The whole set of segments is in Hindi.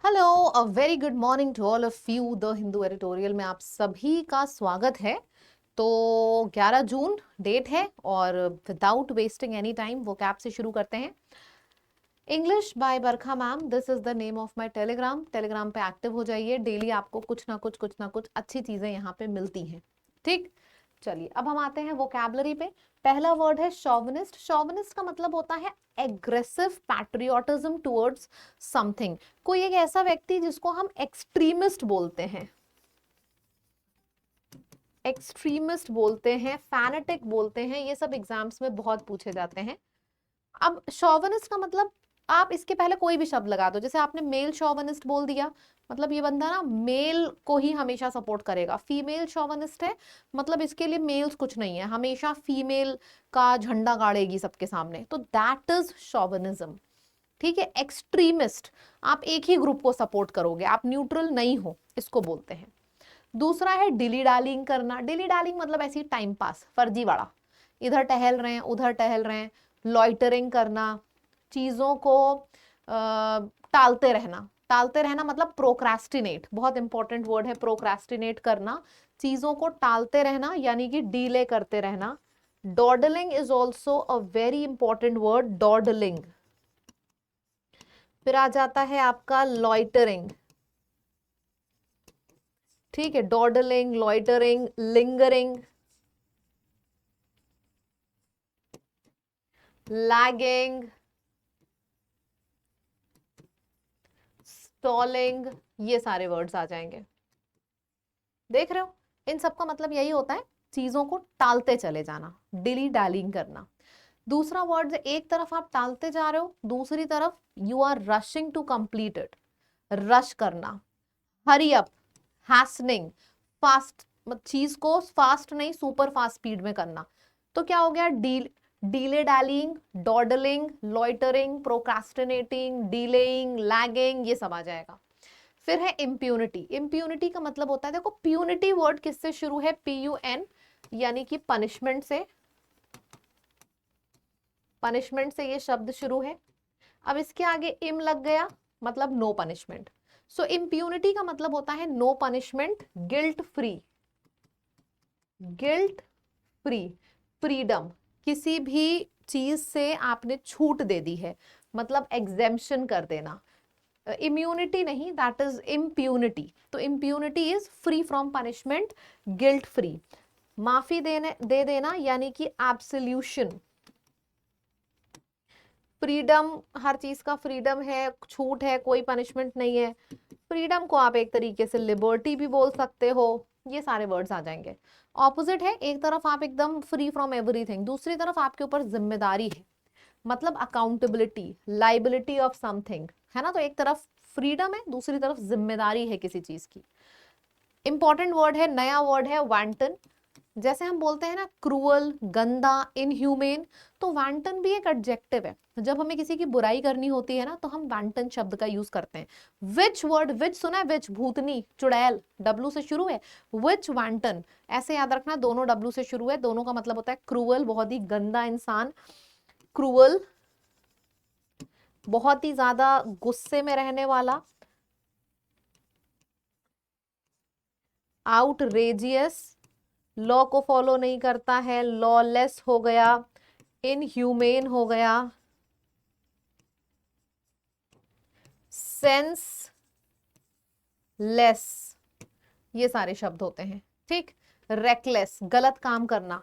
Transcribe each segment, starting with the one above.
Hello, a very good morning to all of you. The Hindu editorial में आप सभी का स्वागत है। तो 11 जून डेट है और विदाउट वेस्टिंग एनी टाइम वो कैप से शुरू करते हैं। English by Barkha ma'am, this is the name of my Telegram पे एक्टिव हो जाइए। डेली आपको कुछ ना कुछ अच्छी चीजें यहाँ पे मिलती हैं। ठीक, चलिए अब हम आते हैं वोकैबलरी पे। पहला वर्ड है शॉविनिस्ट। शॉविनिस्ट का मतलब होता है एग्रेसिव पैट्रियोटिज्म टुवर्ड्स समथिंग। कोई एक ऐसा व्यक्ति जिसको हम एक्सट्रीमिस्ट बोलते हैं, एक्सट्रीमिस्ट बोलते हैं, फैनेटिक बोलते हैं, ये सब एग्जाम्स में बहुत पूछे जाते हैं। अब शॉविनिस्ट का मतलब, आप इसके पहले कोई भी शब्द लगा दो, जैसे आपने मेल शॉविनिस्ट बोल दिया, मतलब ये बंदा ना मेल को ही हमेशा सपोर्ट करेगा। फीमेल शॉविनिस्ट है, मतलब इसके लिए मेल्स कुछ नहीं है, हमेशा फीमेल का झंडा गाड़ेगी सबके सामने, तो दैट इज शॉविनिज्म। ठीक है। एक्सट्रीमिस्ट, आप एक ही ग्रुप को सपोर्ट करोगे, आप न्यूट्रल नहीं हो, इसको बोलते हैं। दूसरा है डिली डालिंग करना। डिली डालिंग मतलब ऐसी टाइम पास, फर्जी वाला, इधर टहल रहे हैं उधर टहल रहे हैं। लॉइटरिंग करना, चीजों को टालते रहना। टालते रहना मतलब प्रोक्रेस्टिनेट, बहुत इंपॉर्टेंट वर्ड है प्रोक्रेस्टिनेट करना, चीजों को टालते रहना यानी कि डीले करते रहना। Dawdling is also a very important word, dawdling. फिर आ जाता है आपका लॉइटरिंग। ठीक है, dawdling, loitering, lingering, lagging, stalling, ये सारे वर्ड्स आ जाएंगे। देख रहे हो, इन सब का मतलब यही होता है, चीजों को टालते चले जाना, डिली डालिंग करना। दूसरा वर्ड, एक तरफ आप टालते जा रहे हो, दूसरी तरफ you are rushing to complete it, rush करना। हरी अप, हैस्टनिंग, फास्ट, चीज को फास्ट नहीं सुपर फास्ट स्पीड में करना। तो क्या हो गया, delay डालिंग, dawdling, loitering, procrastinating, डीलेइंग, lagging, ये सब आ जाएगा। फिर है इम्प्यूनिटी। इम्प्यूनिटी का मतलब होता है, देखो प्यूनिटी वर्ड किससे शुरू है, PUN, यानी कि पनिशमेंट से, पनिशमेंट से ये शब्द शुरू है। अब इसके आगे इम लग गया, मतलब नो पनिशमेंट। सो इम्प्यूनिटी का मतलब होता है no punishment, guilt free, guilt free, freedom, किसी भी चीज से आपने छूट दे दी है, मतलब एग्जेम्पशन कर देना। इम्यूनिटी नहीं, दैट इज इम्प्यूनिटी। तो impunity is free from punishment, guilt free. माफी दे देना यानी कि एब्सोल्यूशन। फ्रीडम, हर चीज का फ्रीडम है, छूट है, कोई पनिशमेंट नहीं है। फ्रीडम को आप एक तरीके से लिबर्टी भी बोल सकते हो। ये सारे वर्ड्स आ जाएंगे। ऑपोजिट है, एक तरफ आप एकदम फ्री फ्रॉम एवरीथिंग, दूसरी तरफ आपके ऊपर जिम्मेदारी है, मतलब अकाउंटेबिलिटी, लाइबिलिटी ऑफ समथिंग, है ना। तो एक तरफ फ्रीडम है, दूसरी तरफ जिम्मेदारी है किसी चीज की। इंपॉर्टेंट वर्ड है, नया वर्ड है वांटन। जैसे हम बोलते हैं ना क्रूअल, गंदा, इनह्यूमेन, तो वांटन भी एक एडजेक्टिव है। जब हमें किसी की बुराई करनी होती है ना, तो हम वांटन शब्द का यूज करते हैं। विच वर्ड, विच सुना है, विच, भूतनी, चुड़ैल, डब्लू से शुरू है, विच वांटन, ऐसे याद रखना, दोनों डब्लू से शुरू है, दोनों का मतलब होता है क्रूअल, बहुत ही गंदा इंसान, क्रूअल, बहुत ही ज्यादा गुस्से में रहने वाला, आउटरेजियस, लॉ को फॉलो नहीं करता है, लॉलेस हो गया, इनह्यूमेन हो गया, सेंसलेस, ये सारे शब्द होते हैं। ठीक, रेकलेस, गलत काम करना,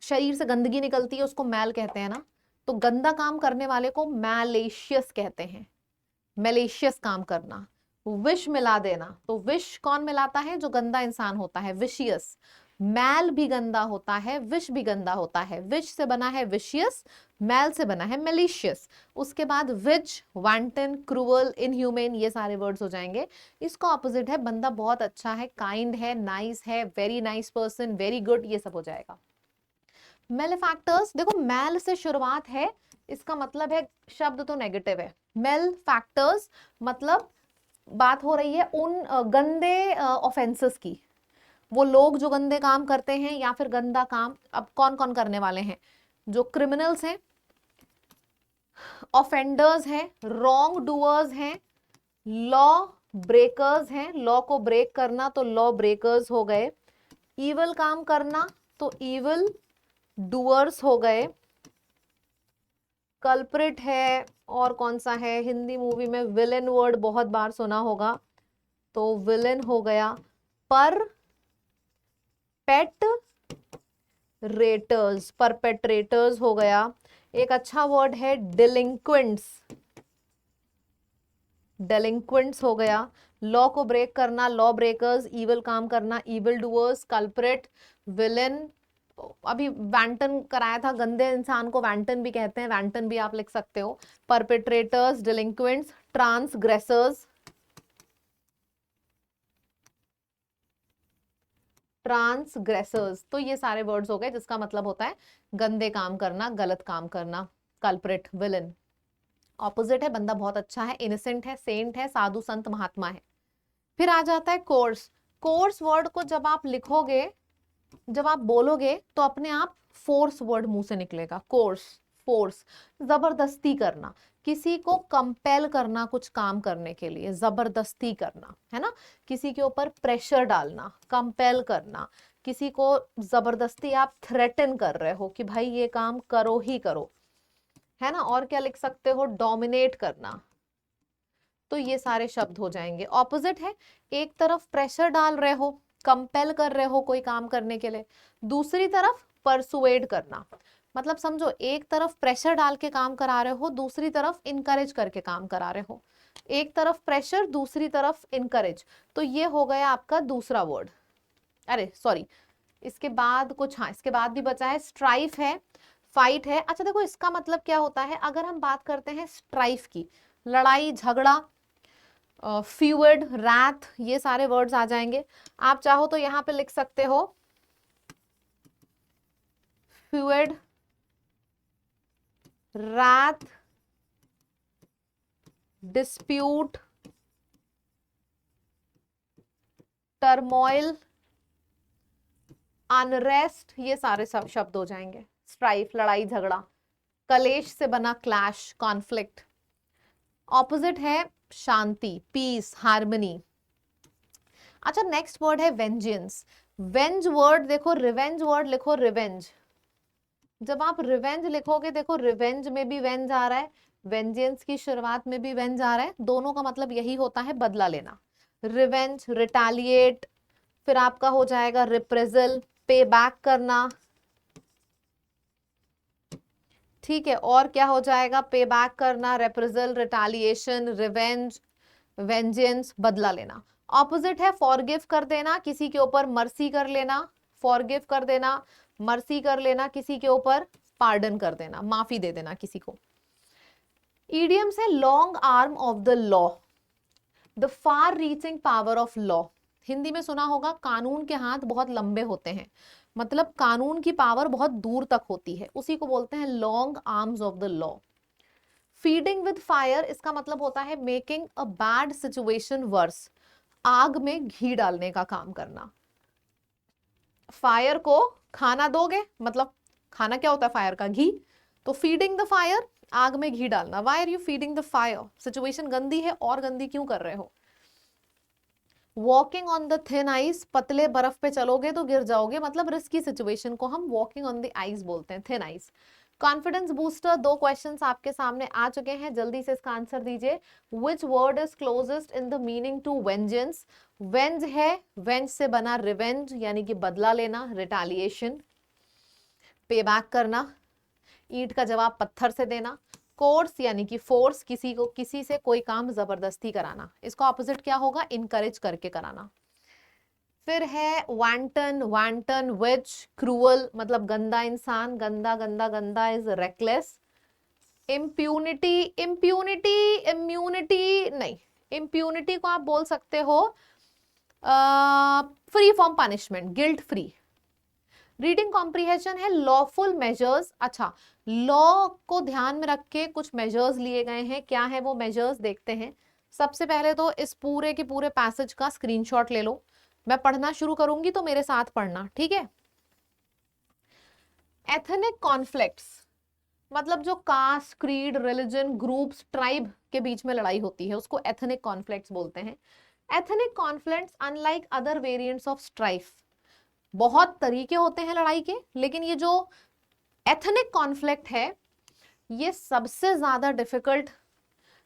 शरीर से गंदगी निकलती है उसको मैल कहते हैं ना, तो गंदा काम करने वाले को मैलेशियस कहते हैं, मैलेशियस काम करना। विष मिला देना, तो विष कौन मिलाता है, जो गंदा इंसान होता है, विशियस। मैल भी गंदा होता है, विष भी गंदा होता है, विष से बना है विशियस, मैल से बना है मेलिशियस। उसके बाद विच, वांटन, क्रूअल, इनह्यूमेन, ये सारे वर्ड्स हो जाएंगे। इसका ऑपोजिट है, बंदा बहुत अच्छा है, काइंड है, नाइस है, very nice person, very good, ये सब हो जाएगा। मेलेफैक्टर्स, देखो मैल से शुरुआत है, इसका मतलब है, शब्द तो नेगेटिव है, मेल फैक्टर्स मतलब बात हो रही है उन गंदे ऑफेंसेस की, वो लोग जो गंदे काम करते हैं या फिर गंदा काम। अब कौन कौन करने वाले हैं, जो क्रिमिनल्स हैं, ऑफेंडर्स हैं, रॉन्ग डूअर्स हैं, लॉ ब्रेकर्स हैं, लॉ को ब्रेक करना तो लॉ ब्रेकर्स हो गए। इवल काम करना तो इवल डूअर्स हो गए। कल्प्रिट है, और कौन सा है, हिंदी मूवी में विलेन वर्ड बहुत बार सुना होगा, तो विलेन हो गया। पर पेट रेटर्स, परपेट्रेटर्स हो गया। एक अच्छा वर्ड है डिलिंक्वेंट्स, डेलिंक्वेंट्स हो गया। लॉ को ब्रेक करना लॉ ब्रेकर्स, इविल काम करना इविल डूअर्स, कल्प्रिट विलेन। अभी वैंटन कराया था, गंदे इंसान को वैंटन भी कहते हैं, वैंटन भी आप लिख सकते हो। परपेट्रेटर्स, डिलिंक्वेंट्स, ट्रांसग्रेसर्स, ट्रांसग्रेसर्स, तो ये सारे वर्ड्स हो गए जिसका मतलब होता है गंदे काम करना, गलत काम करना। Culprit, villain. ऑपोजिट है बंदा बहुत अच्छा है, इनोसेंट है, सेंट है, साधु संत महात्मा है। फिर आ जाता है कोर्स। कोर्स वर्ड को जब आप लिखोगे, जब आप बोलोगे तो अपने आप फोर्स वर्ड मुंह से निकलेगा। कोर्स, फोर्स, जबरदस्ती करना, किसी को कंपेल करना कुछ काम करने के लिए, जबरदस्ती करना है ना, किसी के ऊपर प्रेशर डालना, कंपेल करना, किसी को जबरदस्ती आप थ्रेटन कर रहे हो कि भाई ये काम करो ही करो, है ना। और क्या लिख सकते हो, डोमिनेट करना। तो ये सारे शब्द हो जाएंगे। ऑपोजिट है, एक तरफ प्रेशर डाल रहे हो, कंपेल कर रहे हो कोई काम करने के लिए, दूसरी तरफ परसुएड करना। मतलब समझो, एक तरफ प्रेशर डाल के काम करा रहे हो, दूसरी तरफ इनकरेज करके काम करा रहे हो। एक तरफ प्रेशर, दूसरी तरफ इनकरेज, तो ये हो गया आपका दूसरा वर्ड। अरे सॉरी, इसके बाद कुछ, हाँ इसके बाद भी बचा है, स्ट्राइफ है, फाइट है। अच्छा देखो, इसका मतलब क्या होता है, अगर हम बात करते हैं स्ट्राइफ की, लड़ाई झगड़ा, फ्यूड, रैथ, ये सारे वर्ड्स आ जाएंगे। आप चाहो तो यहां पे लिख सकते हो feud, wrath, dispute, turmoil, unrest, ये सारे सब शब्द हो जाएंगे। स्ट्राइफ, लड़ाई झगड़ा, कलेश से बना क्लैश, कॉन्फ्लिक्ट। ऑपोजिट है शांति, पीस, हार्मनी। अच्छा नेक्स्ट वर्ड है वेंजियंस। वेंज वर्ड देखो, रिवेंज वर्ड लिखो, रिवेंज। जब आप रिवेंज लिखोगे, देखो रिवेंज में भी वेंज आ रहा है, वेंजियंस की शुरुआत में भी वेंज आ रहा है, दोनों का मतलब यही होता है बदला लेना। रिवेंज, रिटालिएट, फिर आपका हो जाएगा रिप्रेजल, पे बैक करना, ठीक है। और क्या हो जाएगा, पे बैक करना, रेप्रेजल, रिटालिएशन, रिवेंज, वेंजेंस, बदला लेना। ऑपोजिट है फॉरगिव कर देना, किसी के ऊपर मर्सी कर लेना, फॉरगिव कर देना, मर्सी कर लेना, किसी के ऊपर पार्डन कर देना, माफी दे देना किसी को। इडियम्स है long arm of the law, the far reaching power of law. Hindi में सुना होगा, कानून के हाथ बहुत लंबे होते हैं, मतलब कानून की पावर बहुत दूर तक होती है, उसी को बोलते हैं long arms of the law. Feeding with fire, इसका मतलब होता है making a bad situation worse, आग में घी डालने का काम करना। फायर को खाना दोगे, मतलब खाना क्या होता है फायर का, घी, तो फीडिंग द फायर, आग में घी डालना। Why are you feeding the fire, situation गंदी है, और गंदी क्यों कर रहे हो। Walking on the thin ice, पतले बर्फ पे चलोगे तो गिर जाओगे, मतलब रिस्की सिचुएशन को हम वॉकिंग ऑन द आइस बोलते हैं, थिन आइस। कॉन्फिडेंस बूस्टर, दो क्वेश्चंस आपके सामने आ चुके हैं, जल्दी से इसका आंसर दीजिए। Which word is closest in the meaning to vengeance, venge है, वेंज से बना रिवेंज यानी कि बदला लेना, रिटालिएशन, पे बैक करना, ईंट का जवाब पत्थर से देना, कोर्स यानी कि फोर्स, किसी को किसी से कोई काम जबरदस्ती कराना, इसका ऑपोजिट क्या होगा, इनकरेज करके कराना। फिर है वांटन, वांटन, विच, क्रूअल, मतलब गंदा इंसान, गंदा गंदा गंदा is reckless. Impunity, impunity, immunity नहीं, इम्प्यूनिटी को आप बोल सकते हो free from punishment, guilt free. Reading comprehension है लॉफुल मेजर्स। अच्छा, लॉ को ध्यान में रख के कुछ मेजर्स लिए गए हैं, क्या है वो मेजर्स देखते हैं। सबसे पहले तो इस पूरे के पूरे पैसेज का स्क्रीनशॉट ले लो, मैं पढ़ना शुरू करूंगी तो मेरे साथ पढ़ना, ठीक है। एथनिक कॉन्फ्लिक्ट्स मतलब जो caste, creed, religion, groups, tribe के बीच में लड़ाई होती है उसको एथनिक कॉन्फ्लिक्ट्स बोलते हैं। Ethnic conflicts unlike other variants of strife, बहुत तरीके होते हैं लड़ाई के, लेकिन ये जो एथनिक कॉन्फ्लिक्ट है ये सबसे ज्यादा डिफिकल्ट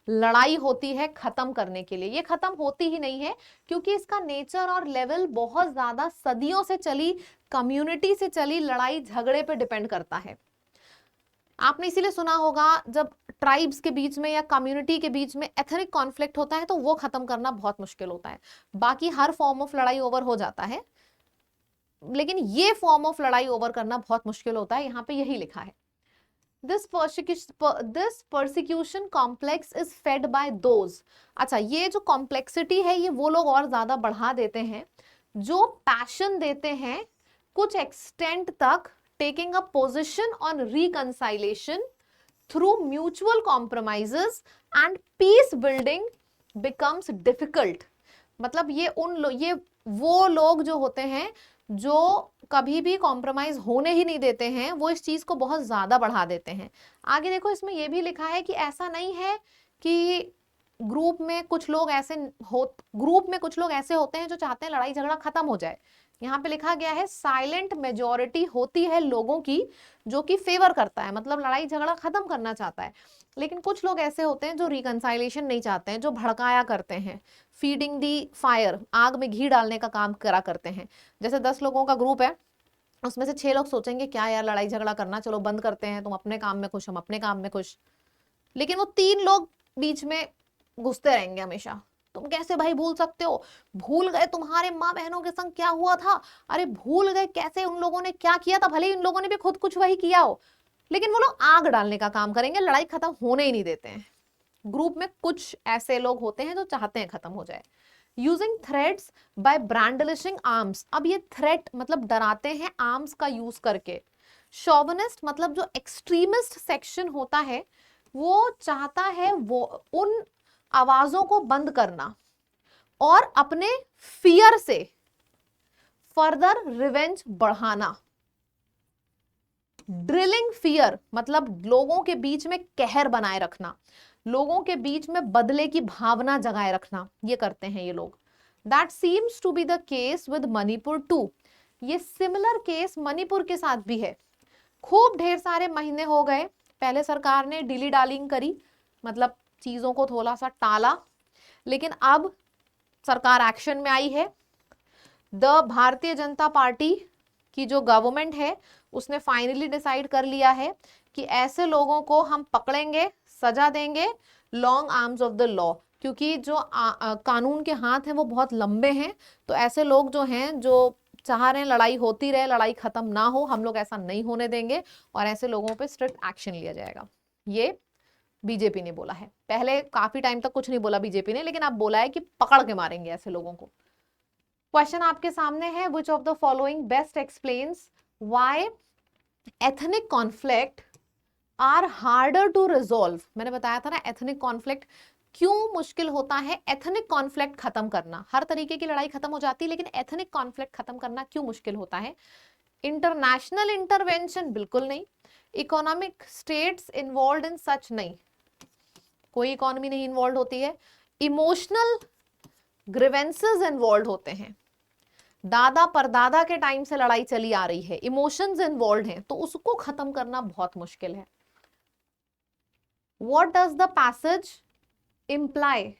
लड़ाई होती है खत्म करने के लिए। ये खत्म होती ही नहीं है क्योंकि इसका नेचर और लेवल बहुत ज्यादा सदियों से चली, कम्युनिटी से चली लड़ाई झगड़े पे डिपेंड करता है। आपने इसीलिए सुना होगा जब ट्राइब्स के बीच में या कम्युनिटी के बीच में एथनिक कॉन्फ्लिक्ट होता है तो वो खत्म करना बहुत मुश्किल होता है। बाकी हर फॉर्म ऑफ लड़ाई ओवर हो जाता है, लेकिन ये फॉर्म ऑफ लड़ाई ओवर करना बहुत मुश्किल होता है। यहाँ पे यही लिखा है, this persecution complex is fed by those. अच्छा, ये जो कॉम्प्लेक्सिटी है ये वो लोग और ज्यादा बढ़ा देते हैं जो पैशन देते हैं कुछ एक्सटेंट तक, taking a position on reconciliation through mutual compromises and peace building becomes difficult. मतलब ये वो लोग जो होते हैं जो कभी भी कॉम्प्रोमाइज होने ही नहीं देते हैं, वो इस चीज को बहुत ज्यादा बढ़ा देते हैं। आगे देखो, इसमें यह भी लिखा है कि ऐसा नहीं है कि ग्रुप में कुछ लोग ऐसे होते हैं जो चाहते हैं लड़ाई झगड़ा खत्म हो जाए। यहाँ पे लिखा गया है साइलेंट मेजॉरिटी होती है लोगों की जो कि फेवर करता है, मतलब लड़ाई झगड़ा खत्म करना चाहता है, लेकिन कुछ लोग ऐसे होते हैं जो रिकंसाइलेशन नहीं चाहते हैं, जो भड़काया करते हैं, फीडिंग दी फायर, आग में घी डालने का काम करा करते हैं। जैसे 10 लोगों का ग्रुप है, उसमें से 6 लोग सोचेंगे क्या यार लड़ाई झगड़ा करना, चलो बंद करते हैं, तुम अपने काम में खुश, हम अपने काम में खुश, लेकिन वो 3 लोग बीच में घुसते रहेंगे हमेशा। तुम कैसे भाई भूल सकते हो, भूल गए तुम्हारे माँ बहनों के संग क्या हुआ था, अरे भूल गए कैसे उन लोगों ने क्या किया था, भले ही उन लोगों ने भी खुद कुछ वही किया हो, लेकिन वो लोग आग डालने का काम करेंगे, लड़ाई खत्म होने ही नहीं देते हैं। ग्रुप में कुछ ऐसे लोग होते हैं जो चाहते हैं खत्म हो जाए। यूजिंग थ्रेट्स बाय ब्रांडलिशिंग आर्म्स, अब ये थ्रेट मतलब डराते हैं आर्म्स का यूज करके। शोविनिस्ट मतलब जो एक्सट्रीमिस्ट सेक्शन होता है वो चाहता है वो उन आवाजों को बंद करना और अपने फियर से फर्दर रिवेंज बढ़ाना। ड्रिलिंग फियर मतलब लोगों के बीच में कहर बनाए रखना, लोगों के बीच में बदले की भावना जगाए रखना, ये करते हैं ये लोग। That seems to be the case with Manipur too, ये सिमिलर केस मणिपुर के साथ भी है। खूब ढेर सारे महीने हो गए, पहले सरकार ने डीली डालिंग करी, मतलब चीजों को थोड़ा सा टाला, लेकिन अब सरकार एक्शन में आई है। द भारतीय जनता पार्टी की जो गवर्नमेंट है उसने फाइनली डिसाइड कर लिया है कि ऐसे लोगों को हम पकड़ेंगे, सजा देंगे, long arms of the law, क्योंकि जो कानून के हाथ हैं वो बहुत लंबे हैं। तो ऐसे लोग जो हैं जो चाह रहे हैं लड़ाई होती रहे, लड़ाई खत्म ना हो, हम लोग ऐसा नहीं होने देंगे और ऐसे लोगों पे स्ट्रिक्ट एक्शन लिया जाएगा। ये बीजेपी ने बोला है। पहले काफी टाइम तक कुछ नहीं बोला बीजेपी ने, लेकिन अब बोला है कि पकड़ के मारेंगे ऐसे लोगों को। क्वेश्चन आपके सामने है, which of the following best explains why ethnic conflict are harder to resolve. मैंने बताया था ना एथनिक कॉन्फ्लिक्ट क्यों मुश्किल होता है, एथनिक कॉन्फ्लिक्ट खत्म करना। हर तरीके की लड़ाई खत्म हो जाती है, लेकिन एथनिक कॉन्फ्लिक्ट खत्म करना क्यों मुश्किल होता है। इंटरनेशनल इंटरवेंशन बिल्कुल नहीं, इकोनॉमिक स्टेट्स इन्वॉल्व इन सच नहीं, कोई इकोनॉमी नहीं इन्वॉल्व होती है। इमोशनल ग्रीवेंसेस इन्वॉल्व होते हैं, दादा परदादा के टाइम से लड़ाई चली आ रही है, इमोशंस इन्वॉल्व हैं, तो उसको खत्म करना बहुत मुश्किल है। What does the passage imply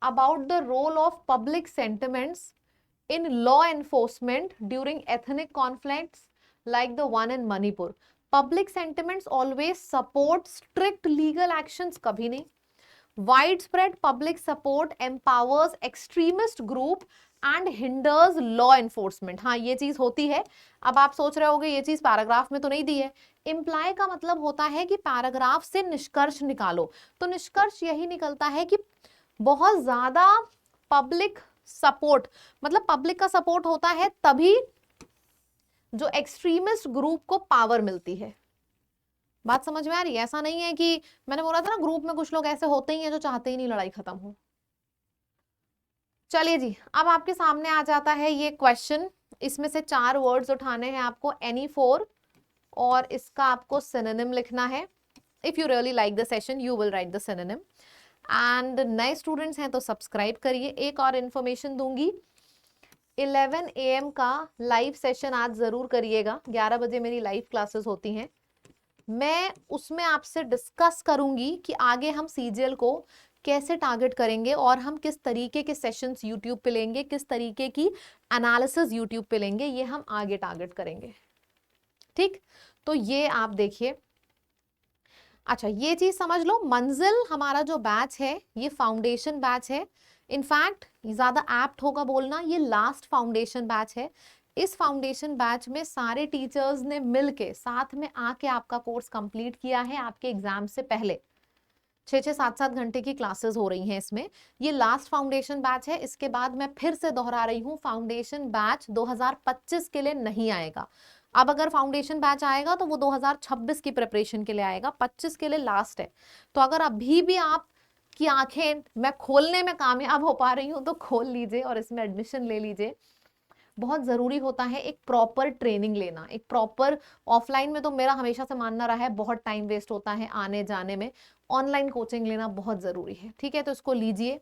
about the role of public sentiments in law enforcement during ethnic conflicts like the one in Manipur? Public sentiments always support strict legal actions, kabhi nahi. Widespread public support empowers extremist group and hinders law enforcement. हाँ, ये चीज होती है। अब आप सोच रहे होगे ये चीज पैराग्राफ में तो नहीं दी है। इम्प्लाई का मतलब होता है कि पैराग्राफ से निष्कर्ष निकालो, तो निष्कर्ष यही निकलता है कि बहुत ज्यादा पब्लिक सपोर्ट, मतलब पब्लिक का सपोर्ट होता है तभी जो एक्सट्रीमिस्ट ग्रुप को पावर मिलती है। बात समझ में आ रही है? ऐसा नहीं है कि मैंने बोला था ना ग्रुप में कुछ लोग ऐसे होते ही हैं जो चाहते ही नहीं लड़ाई खत्म हो। चलिए जी, अब आपके सामने आ जाता है ये क्वेश्चन। इसमें से 4 वर्ड्स उठाने हैं आपको, एनी 4 और इसका आपको सिनोनिम लिखना है। If you really like the session you will write the synonym. And नए स्टूडेंट्स हैं तो सब्सक्राइब करिए। एक और इन्फॉर्मेशन दूंगी, 11 AM का लाइव सेशन आज जरूर करिएगा। 11 बजे मेरी लाइव क्लासेस होती हैं। मैं उसमें आपसे डिस्कस करूंगी कि आगे हम सीजीएल को कैसे टारगेट करेंगे और हम किस तरीके के सेशंस यूट्यूब पे लेंगे, किस तरीके की एनालिसिस यूट्यूब पे लेंगे, ये हम आगे टारगेट करेंगे। ठीक, तो ये आप देखिए। अच्छा, ये चीज समझ लो, मंजिल हमारा जो बैच है ये फाउंडेशन बैच है। इनफैक्ट ज्यादा एप्ट होगा बोलना, ये लास्ट फाउंडेशन बैच है। इस फाउंडेशन बैच में सारे टीचर्स ने मिलके साथ में आके आपका कोर्स कंप्लीट किया है आपके एग्जाम से पहले। 6-6, 7-7 घंटे की क्लासेस हो रही हैं इसमें। ये लास्ट फाउंडेशन बैच है। इसके बाद मैं फिर से दोहरा रही हूँ, फाउंडेशन बैच 2025 के लिए नहीं आएगा। अब अगर फाउंडेशन बैच आएगा तो वो 2026 की प्रिपरेशन के लिए आएगा, 25 के लिए लास्ट है। तो अगर अभी भी आप की आंखें मैं खोलने में कामयाब हो पा रही हूँ तो खोल लीजिए और इसमें एडमिशन ले लीजिए। बहुत जरूरी होता है एक प्रॉपर ट्रेनिंग लेना, एक प्रॉपर। ऑफलाइन में तो मेरा हमेशा से मानना रहा है बहुत टाइम वेस्ट होता है आने जाने में। ऑनलाइन कोचिंग लेना बहुत जरूरी है। ठीक है, तो इसको लीजिए,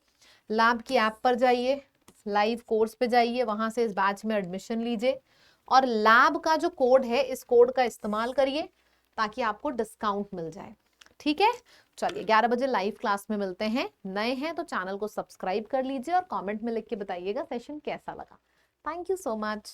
लैब की ऐप पर जाइए, लाइव कोर्स पे जाइए, वहां से इस बैच में एडमिशन लीजिए और लैब का जो कोड है इस कोड का इस्तेमाल करिए ताकि आपको डिस्काउंट मिल जाए। ठीक है, चलिए 11 बजे लाइव क्लास में मिलते हैं। नए हैं तो चैनल को सब्सक्राइब कर लीजिए और कमेंट में लिख के बताइएगा सेशन कैसा लगा। Thank you so much.